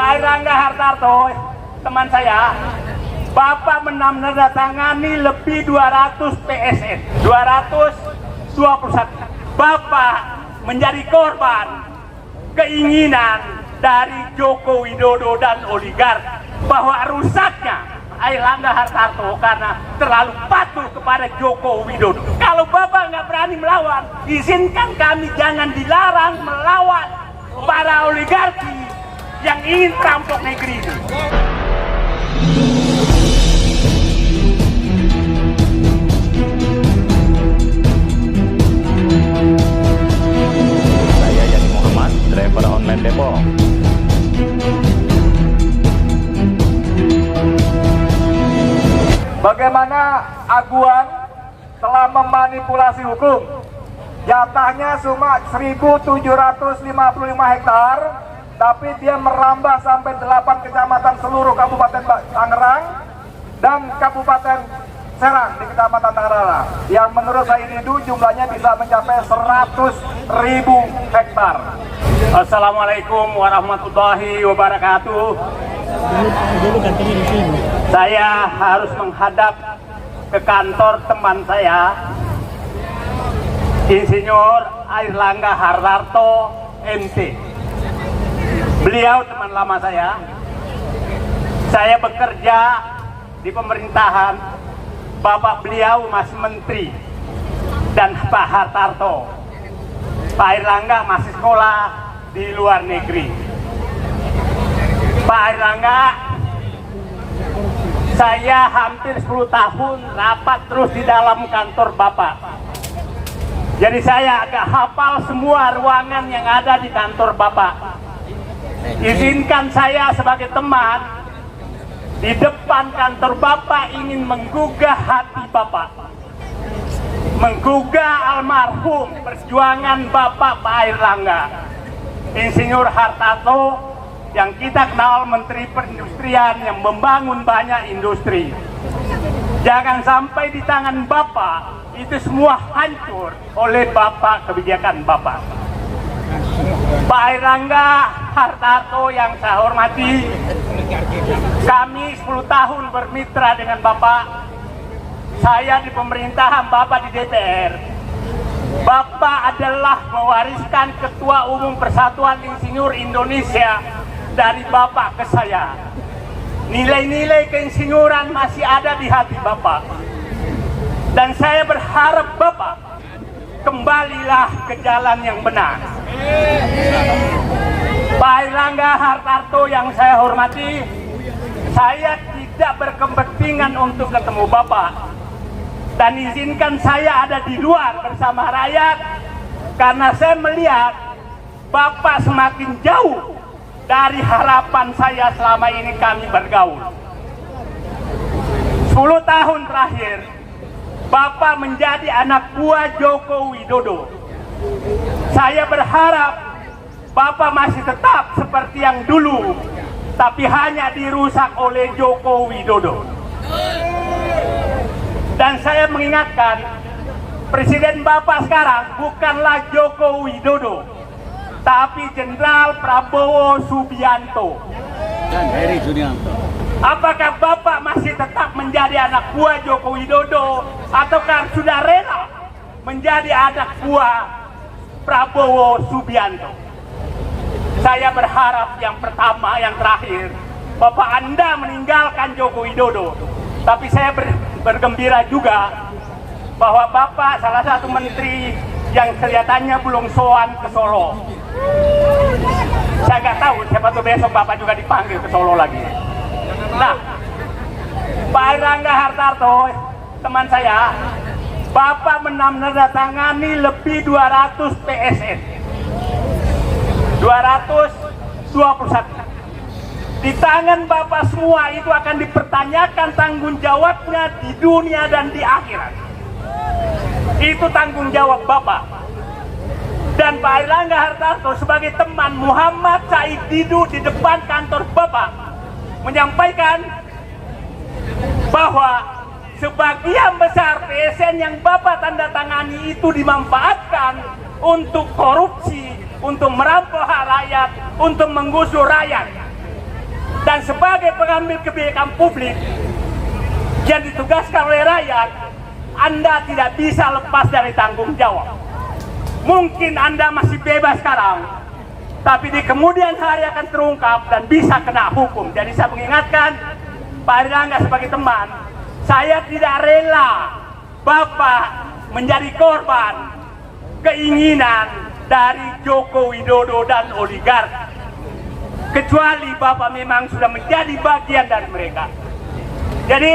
Pak Airlangga Hartarto, teman saya, Bapak menandatangani lebih 200 PSN, 221. Bapak menjadi korban keinginan dari Joko Widodo dan oligarki bahwa rusaknya Airlangga Hartarto karena terlalu patuh kepada Joko Widodo. Kalau Bapak nggak berani melawan, izinkan kami jangan dilarang melawan para oligarki yang ingin merampok negeri ini. Saya Yani Muhammad, driver online Depok. Bagaimana Aguan telah memanipulasi hukum. Jatahnya cuma 1.755 hektar, tapi dia merambah sampai 8 kecamatan seluruh Kabupaten Tangerang dan Kabupaten Serang di Kecamatan Tangerang, yang menurut saya itu jumlahnya bisa mencapai 100.000 hektar. Assalamualaikum warahmatullahi wabarakatuh. Saya harus menghadap ke kantor teman saya, Insinyur Airlangga Hartarto MT. Beliau teman lama saya. Saya bekerja di pemerintahan, Bapak beliau masih menteri, dan Pak Hartarto. Pak Airlangga masih sekolah di luar negeri. Pak Airlangga, saya hampir 10 tahun rapat terus di dalam kantor Bapak. Jadi saya agak hafal semua ruangan yang ada di kantor Bapak. Izinkan saya sebagai teman di depan kantor Bapak ingin menggugah hati Bapak, menggugah almarhum perjuangan Bapak Pak Airlangga, Insinyur Hartarto, yang kita kenal Menteri Perindustrian yang membangun banyak industri. Jangan sampai di tangan Bapak itu semua hancur oleh Bapak, kebijakan Bapak. Pak Airlangga Hartarto yang saya hormati, kami 10 tahun bermitra dengan Bapak. Saya di pemerintahan, Bapak di DPR. Bapak adalah mewariskan Ketua Umum Persatuan Insinyur Indonesia dari Bapak ke saya. Nilai-nilai keinsinyuran masih ada di hati Bapak. Dan saya berharap Bapak kembalilah ke jalan yang benar. Pak Airlangga Hartarto yang saya hormati, saya tidak berkepentingan untuk ketemu Bapak. Dan izinkan saya ada di luar bersama rakyat, karena saya melihat Bapak semakin jauh dari harapan saya selama ini kami bergaul. 10 tahun terakhir, Bapak menjadi anak buah Joko Widodo. Saya berharap Bapak masih tetap seperti yang dulu, tapi hanya dirusak oleh Joko Widodo. Dan saya mengingatkan, Presiden Bapak sekarang bukanlah Joko Widodo, tapi Jenderal Prabowo Subianto. Dan Heri Junianto. Apakah Bapak masih tetap menjadi anak buah Joko Widodo, ataukah sudah rela menjadi anak buah Prabowo Subianto? Saya berharap yang pertama, yang terakhir, Bapak Anda meninggalkan Joko Widodo. Tapi saya bergembira juga bahwa Bapak salah satu menteri yang kelihatannya belum sowan ke Solo. Saya nggak tahu, siapa tuh besok Bapak juga dipanggil ke Solo lagi. Nah, Pak Airlangga Hartarto, teman saya, Bapak menandatangani lebih 200 PSN, 221. Di tangan Bapak semua itu akan dipertanyakan tanggung jawabnya di dunia dan di akhirat. Itu tanggung jawab Bapak. Dan Pak Airlangga Hartarto sebagai teman Muhammad Said Didu di depan kantor Bapak menyampaikan bahwa sebagian besar PSN yang Bapak tanda tangani itu dimanfaatkan untuk korupsi, untuk merampok hak rakyat, untuk menggusur rakyat. Dan sebagai pengambil kebijakan publik yang ditugaskan oleh rakyat, Anda tidak bisa lepas dari tanggung jawab. Mungkin Anda masih bebas sekarang, tapi di kemudian hari akan terungkap dan bisa kena hukum. Jadi saya mengingatkan Pak Airlangga sebagai teman, saya tidak rela Bapak menjadi korban keinginan dari Joko Widodo dan oligarki. Kecuali Bapak memang sudah menjadi bagian dari mereka. Jadi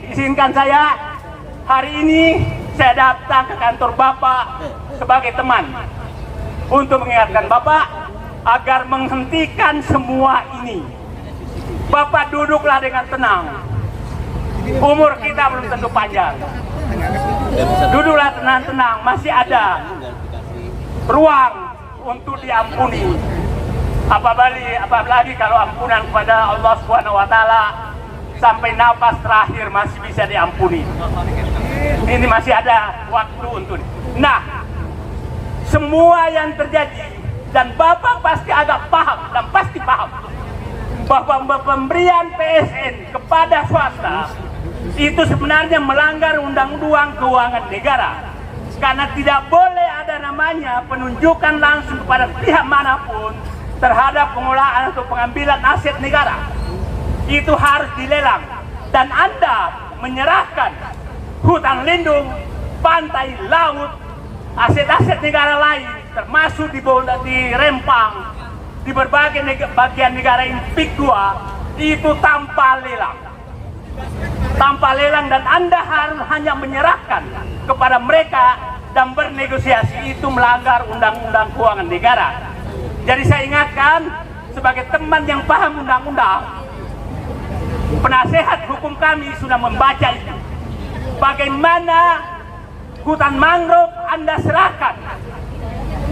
izinkan saya hari ini saya datang ke kantor Bapak sebagai teman untuk mengingatkan Bapak agar menghentikan semua ini. Bapak duduklah dengan tenang. Umur kita belum tentu panjang. Duduklah tenang-tenang, masih ada ruang untuk diampuni. Apalagi kalau ampunan kepada Allah Subhanahu wa taala sampai nafas terakhir masih bisa diampuni. Ini masih ada waktu untuk. Nah, semua yang terjadi dan Bapak pasti agak paham dan pasti paham bahwa pemberian PSN kepada swasta itu sebenarnya melanggar Undang-Undang Keuangan Negara. Karena tidak boleh ada namanya penunjukan langsung kepada pihak manapun terhadap pengelolaan atau pengambilan aset negara. Itu harus dilelang. Dan Anda menyerahkan hutan lindung, pantai, laut, aset-aset negara lain, termasuk di Rempang, di berbagai bagian negara ini PIK 2, itu tanpa lelang. Tanpa lelang, dan Anda harus hanya menyerahkan kepada mereka dan bernegosiasi. Itu melanggar Undang-Undang Keuangan Negara. Jadi saya ingatkan sebagai teman yang paham undang-undang, penasehat hukum kami sudah membaca itu. Bagaimana hutan mangrove Anda serahkan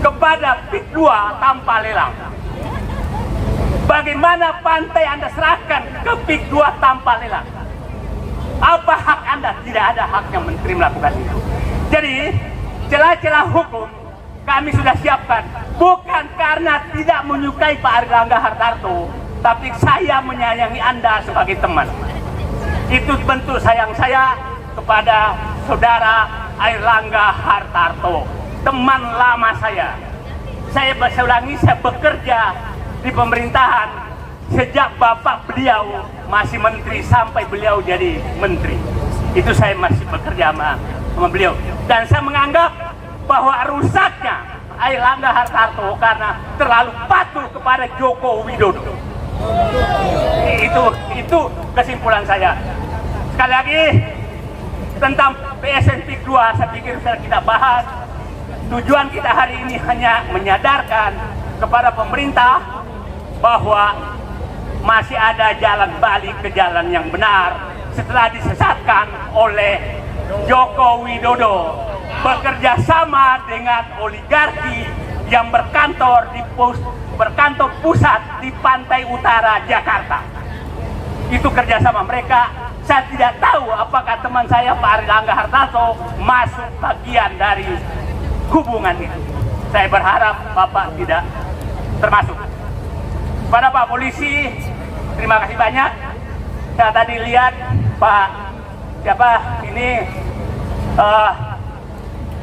kepada PIK 2 tanpa lelang. Bagaimana pantai Anda serahkan ke PIK 2 tanpa lelang. Apa hak Anda? Tidak ada haknya menteri melakukan itu. Jadi celah-celah hukum kami sudah siapkan, bukan karena tidak menyukai Pak Airlangga Hartarto, tapi saya menyayangi Anda sebagai teman. Itu bentuk sayang saya kepada saudara Airlangga Hartarto, teman lama saya. Saya ulangi, saya bekerja di pemerintahan sejak bapak beliau masih menteri sampai beliau jadi menteri. Itu saya masih bekerja sama beliau. Dan saya menganggap bahwa rusaknya Airlangga Hartarto karena terlalu patuh kepada Joko Widodo. Itu kesimpulan saya. Sekali lagi tentang PSN PIK 2 saya pikir sudah kita bahas. Tujuan kita hari ini hanya menyadarkan kepada pemerintah bahwa masih ada jalan balik ke jalan yang benar setelah disesatkan oleh Joko Widodo bekerja sama dengan oligarki yang berkantor pusat di pantai utara Jakarta. Itu kerjasama mereka. Saya tidak tahu apakah teman saya Pak Airlangga Hartarto masuk bagian dari hubungan itu. Saya berharap Bapak tidak termasuk. Pada Pak Polisi, terima kasih banyak. Saya tadi lihat Pak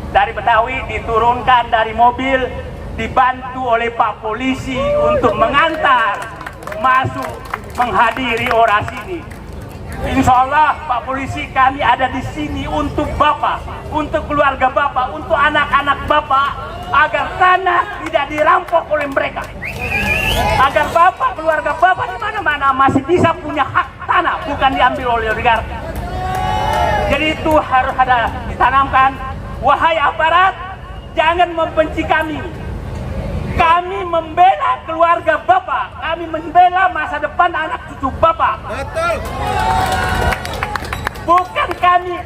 dari Betawi diturunkan dari mobil, dibantu oleh Pak Polisi untuk mengantar masuk menghadiri orasi ini. Insya Allah Pak Polisi, kami ada di sini untuk Bapak, untuk keluarga Bapak, untuk anak-anak Bapak, agar tanah tidak dirampok oleh mereka, agar Bapak, keluarga Bapak di mana-mana masih bisa punya hak tanah, bukan diambil oleh oligarki. Jadi itu harus ada ditanamkan. Wahai aparat, jangan membenci kami. Kami membela keluarga Bapak, kami membela masa depan anak cucu Bapak. Betul. Bukan kami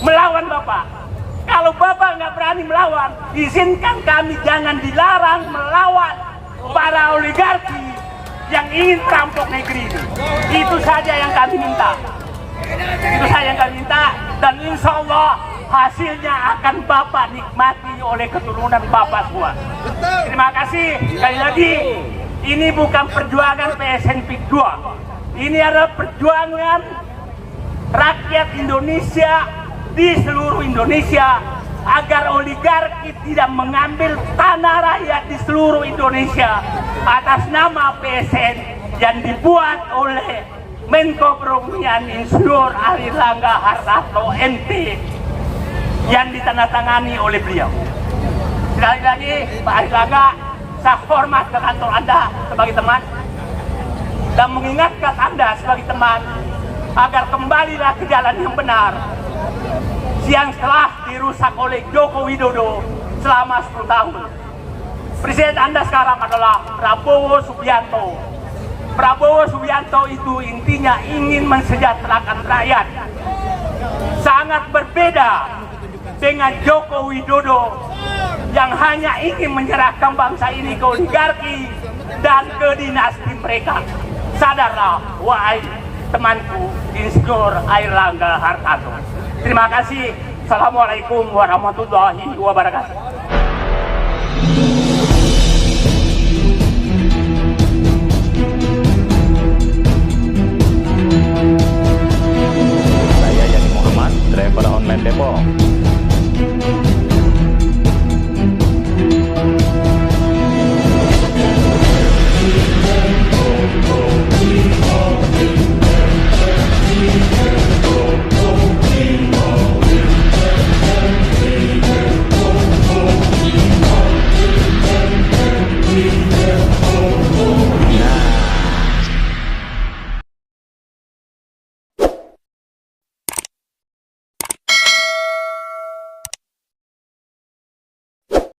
melawan Bapak. Kalau Bapak nggak berani melawan, izinkan kami jangan dilarang melawan para oligarki yang ingin merampok negeri ini. Itu saja yang kami minta. Itu saja yang kami minta, dan insya Allah hasilnya akan Bapak nikmati oleh keturunan Bapak semua. Terima kasih sekali lagi. Ini bukan perjuangan PSN PIK 2. Ini adalah perjuangan rakyat Indonesia di seluruh Indonesia agar oligarki tidak mengambil tanah rakyat di seluruh Indonesia atas nama PSN yang dibuat oleh Menko Perekonomian Insinyur Airlangga Hartarto MT yang ditandatangani oleh beliau. Sekali lagi Pak Airlangga, saya hormat ke kantor Anda sebagai teman dan mengingatkan Anda sebagai teman agar kembalilah ke jalan yang benar yang telah dirusak oleh Joko Widodo selama 10 tahun. Presiden Anda sekarang adalah Prabowo Subianto. Prabowo Subianto itu intinya ingin mensejahterakan rakyat. Sangat berbeda dengan Joko Widodo yang hanya ingin menyerahkan bangsa ini ke oligarki dan ke dinasti mereka. Sadarlah, wahai temanku Insinyur Airlangga Hartarto. Terima kasih. Assalamualaikum warahmatullahi wabarakatuh.